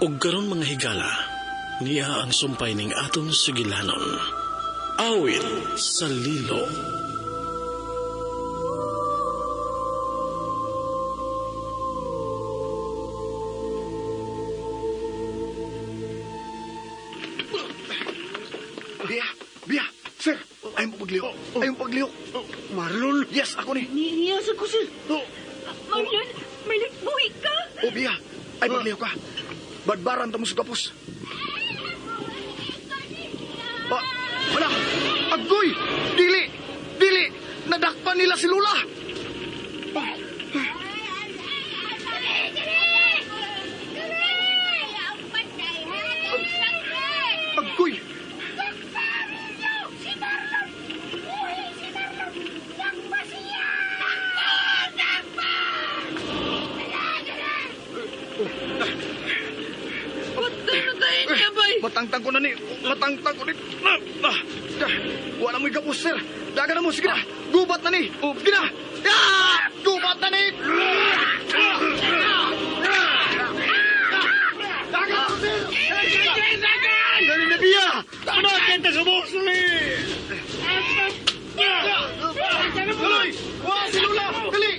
ug karon mga higala, niya ang sumpay ning aton sugilanon. Awit sa Lilo. Biya, sir, ayun pagliho. Marlon, yes, ako ni. Niyas ako, sir. Marlon, buhi ka. Biya, ay pagliho ka. Badbaran tamo sa kapos. Wala, agoy, dili, nadakpan nila si Lula. Agoy. Matangtang ko na ni. Wala mo'y kapos, sir. Daga na mo, sige na. Gubat na ni. Sige na. Gubat na ni. Daga na mo, sir. Dali na, Biya. Panakin ta sa boss ni. Tuloy. Si Lula. Dali.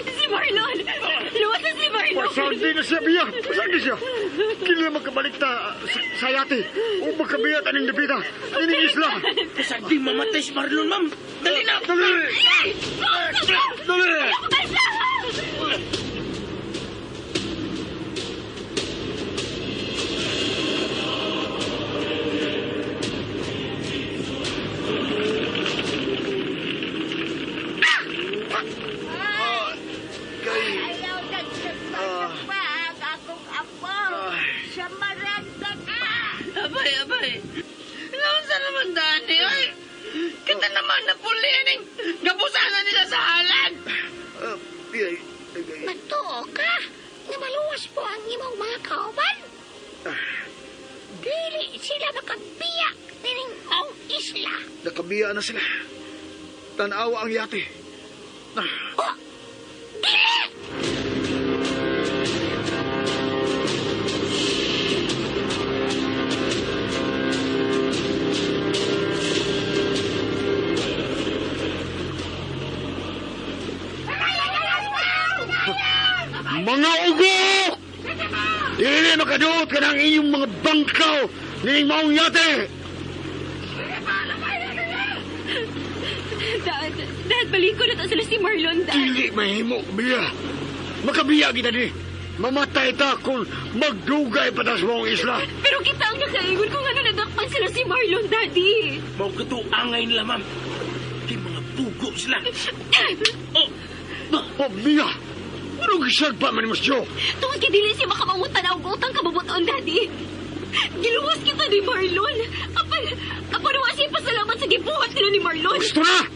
Si Marlon! Luwas na si Marlon! Pasandi na siya, Biya. Pasandi siya. Kailan magkabalik ta sa yate o magkabiyat aning debita. Ining isla. Pasandi mamatay si Marlon, ma'am. Dali na! Dali! Abay. Naunsa naman dani, ay. Kita naman na pulining. Gapusanan nila sa halan. Biya, Magtuo ka na maluwas po ang imong mga kauban. Dili sila makagbiya pining maong isla. nakabiya na sila. Tanawa ang yate. Mga ugo! Dili makaduot ka ng iyong mga bangkaw ni maong yate! Dad, balik ko na to sila si Marlon, Dad. Dili mahimo, Biya. Makabiya kita ni. Mamatay ta kung magdugay pa ta sa mong isla. Pero kita ang nakaingon kung ano nadakpan sila si Marlon, Daddy. Mau katuangay nila, ma'am. Kay mga pugo sila. Oh, Biya! Anong gisag pa man mo siyo? Tungkol kay dili siya makamangutan na og utang kababuton, Daddy. Giluwas kita ni Marlon. Apan nawa siya pasalamat sa gibuhat nila ni Marlon. Gusto na!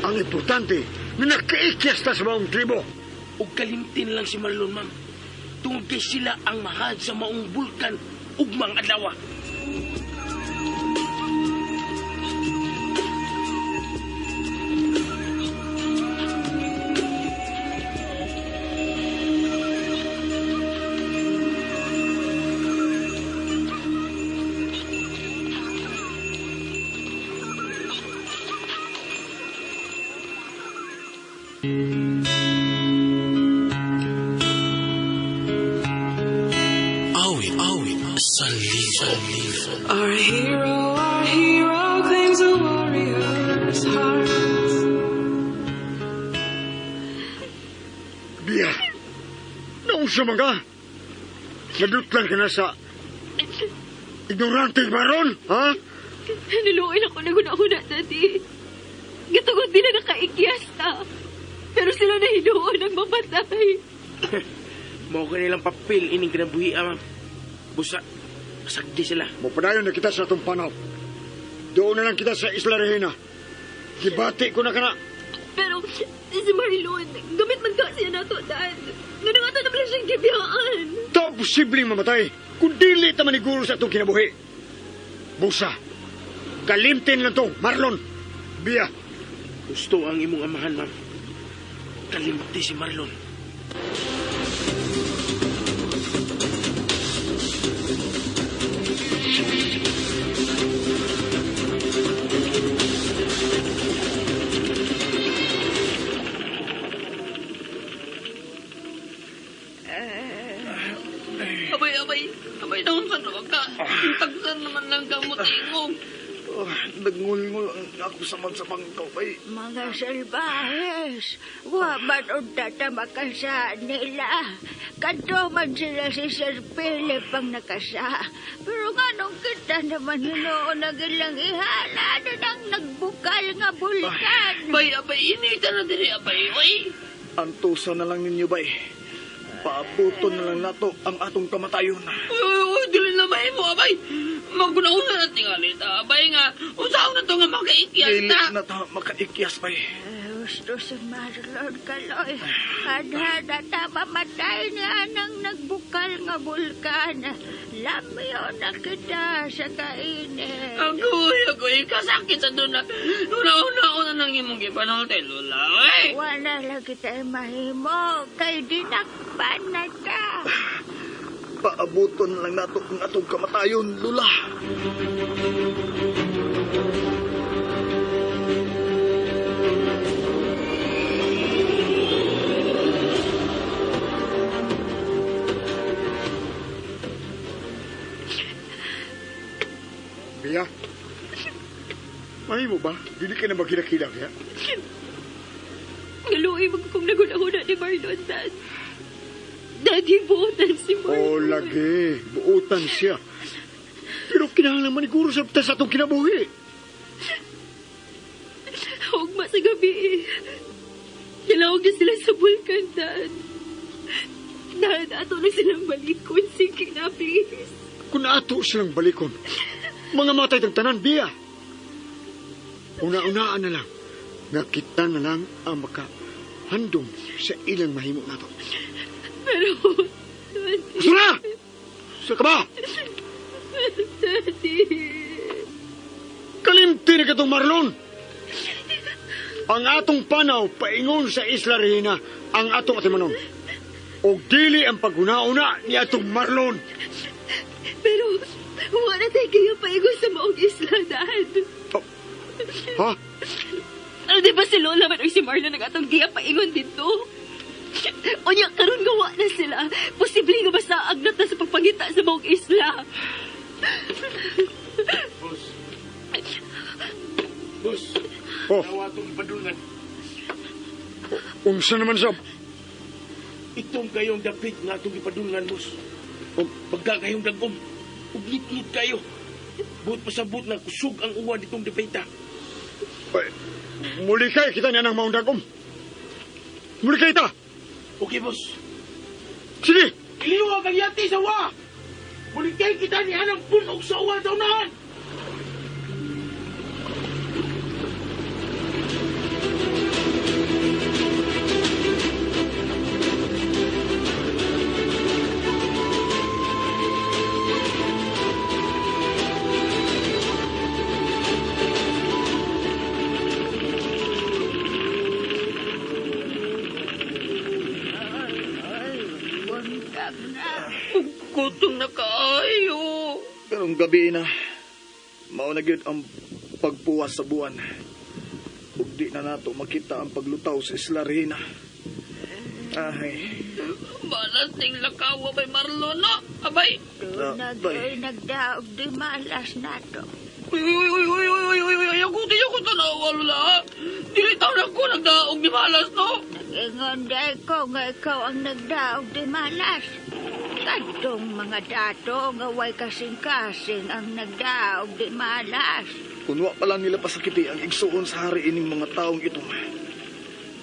Ang importante, na nakaikyas ta sa maong tribo. Ug kalimtin lang si Marlon, ma'am. Tungod kay sila ang mahad sa maong bulkan ug mga adlaw. Awit sa Lilo. Our hero claims a warrior's heart. Biya! Naong siya mga? Nadutlan ka na sa ignorante maron, ha? Niluoy ako na guna-una, Daddy. Gatungod nila nakaikyas ta. Pero sila na hinuon ang mamatay. Mao ka nilang papel ining kinabuhi, ma'am. Busa, masagdi sila. Mapadayon na kita sa atong panaw. Doon na lang kita sa Isla Regina. Gibati ko na ka na. Pero si Marilyn, gamit man ka siya nato, Dad. Nga nangata naman lang siyang gibiyaan. Ta posibleng mamatay. Kung dili ta maniguro sa atong kinabuhi. Busa, kalimtin lang to, Marlon. Biya. Gusto ang imong amahan, ma'am. Kalimti si Marlon. Abay, naman sa naman ka. Tagsan naman lang ka mo, tingog. Nagngulngul ako sa bangkaw, bay. Mga salbahes, waman unta ta makasa nila. Kanto man sila si Sir Philip ang nakasa. Pero nga nung kita naman hinoon na gilang ihala na nang nagbukal nga bulkan. Abay, inita na diri, abay. Antusa na lang ninyo, bay. Paabuton na lang nato ang atong kamatayon. Uy, dili na mahimo, abay. Maguna-una na tingali ta, abay nga. Usaw na to nga makaikyas Dili na. na ta makaikyas, bay. Gusto si Marlon Kaloy. Hada ta mamatay niya nang nagbukal nga bulkan. Lamyo na kita sa kainit. Agoy, kasakit sa doon na. Una-una nang imong gipanulti, Lola, oy. Wala lang kita mahimo. Kay dinakpan na ta. Paabuton na lang nato ang atong kamatayon, lula. Biya. Mahimo ba? Dili ka na magkinakilang, ya? Ngaluoy magkong naguna-una ni Marlon, Dad. Daddy, buotan si Marlon. O, lagi. Buutan siya. Pero kinahanglan maniguro sa atong kinabuhi. Hugma sa gabi. Nilawag na sila sa bulkan, Dad. Dad, ato na silang balikon. Sige na, please. Kung ato silang balikon, mga matay ng tanan, Biya. Una-unaan na lang, nga kita na lang ang makahandom sa ilang mahimo nato. Pero, Daddy... Sura! Sa ka ba? Daddy... Kalimti na katong Marlon! Ang atong panaw paingon sa Isla Regina ang atong atimanon. O dili ang paguna-una ni atong Marlon. Pero, wala tayo kaya paigon sa maong isla, Dad. Ha? Di ba si Lola man o si Marlon nagatong giya paingon dito? O niya, karon gawa na sila. Posible nga masaag na ta sa pagpangita sa maong isla. Boss, Oh, nawa itong ipadulngan. unsa naman sa... Itong kayong dapit na itong ipadulngan, boss. Oh, Pagka kayong dagom, uglit-lit kayo. Buot pa sa buot na kusog ang uwan itong depeta. ay, muli kay kita niya ng maundagom. Muli kay ta. Okay, boss. Sige. Iliwag ang yati sa wa! Bulikay kita ni Anang punog sa uwan sa unahan! Buntag na. Kutong na kaayo. Karong gabi na, mao na gyud ang pagpuwas sa buwan. Ug di na nato makita ang paglutaw sa Isla Regina. Ay, Balas ting lakawa bay Marlon, no? Abay! bay. Nagdaog di malas na to. Uy, ayaw ko tanawa, Lola. Dili taon ako nagdaog ni Malas, no? Ingon day ko nga ikaw ang nagdaog di malas. Kadtong mga dato nga way kasing-kasing ang nagdaog di malas. Kunwa pa lang nila pasakiti ang igsuon sa hari ining mga taong itong.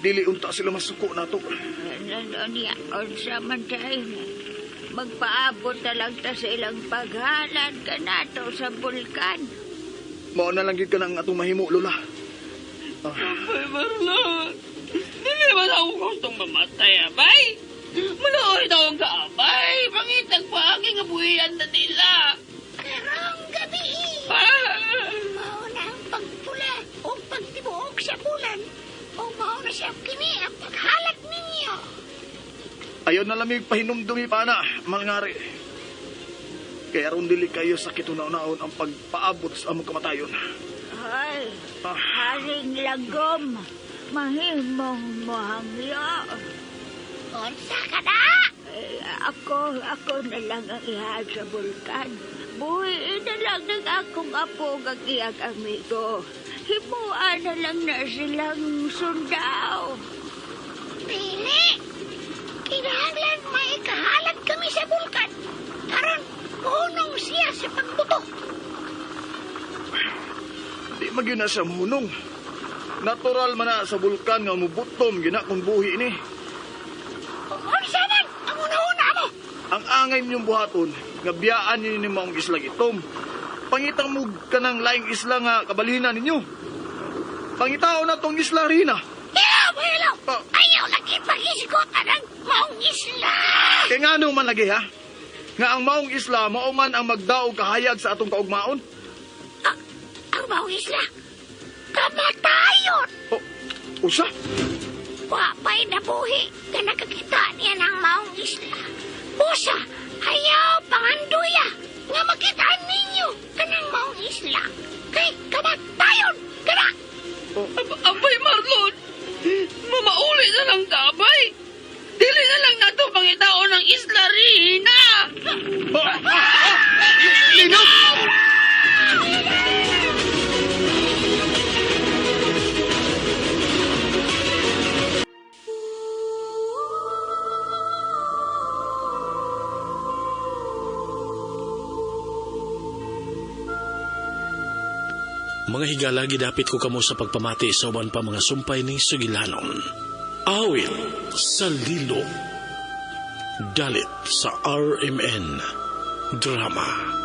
Dili unta sila masuko nato. Ano niya, unsa man tayo na. Magpaabot na lang ta sa ilang paghalad ka nato sa bulkan. Mao na lang gid ka ng atong mahimo, Lola. Abay, Marlon. Dili ba ako gustong mamatay, abay? Maluoy daw ang kaabay. Pangitag pa aking abuhian na nila. Karong gabi, mao na ang pagpula o pagtibuok sa bulan. O mao na siya kini ang paghalad ninyo. Ayaw na lamig pahinumdumi pa na, mga ngari. Kaya ron dili kayo sakit unaw-naon ang pagpaabot sa among kamatayon. Ay, haring lagom, mahimong mohangyo. Unsa ka na? Ako na lang ang ihag sa bulkan. Buhiin na lang ng akong apo ang iyang amigo. Himuan na lang na silang sundaw. Pili! Kinahanglan may kahalag kami sa bulkan. Karon, hunong siya sa pagbuto. Di magyun na siya munong. Natural man na sa bulkan nga mubutom gina kung buhi ni. Unsa man ang una-una mo? Ang angay ninyong buhaton, nga biyaan ninyo ni maong isla itom. Pangitang mo ka ng laing isla nga kabalina ninyo. Pangitao na tong isla rina. Hello! Ayaw lagi pag-isikotan ng maong isla! Kaya nga ano man lagi ha? Nga ang maong isla, mauman ang magdaog kahayag sa atong kaugmaon. Ang maong isla? Kamatayon! Usa? Wapay na buhi ka nakakita niya ng maong isla. Usa, ayaw panganduya nga makitaan ninyo ka ng maong isla. Kay kamatayon ka na! Abay, Marlon. Mamauli na lang kabay. Dili na lang nato pangitao ng Isla Rina. Linot! Mga higala, gidapit ko kamo sa pagpamati sa uban pa mga sumpay ni Sugilanon. Awit sa Lilo. Dalit sa RMN Drama.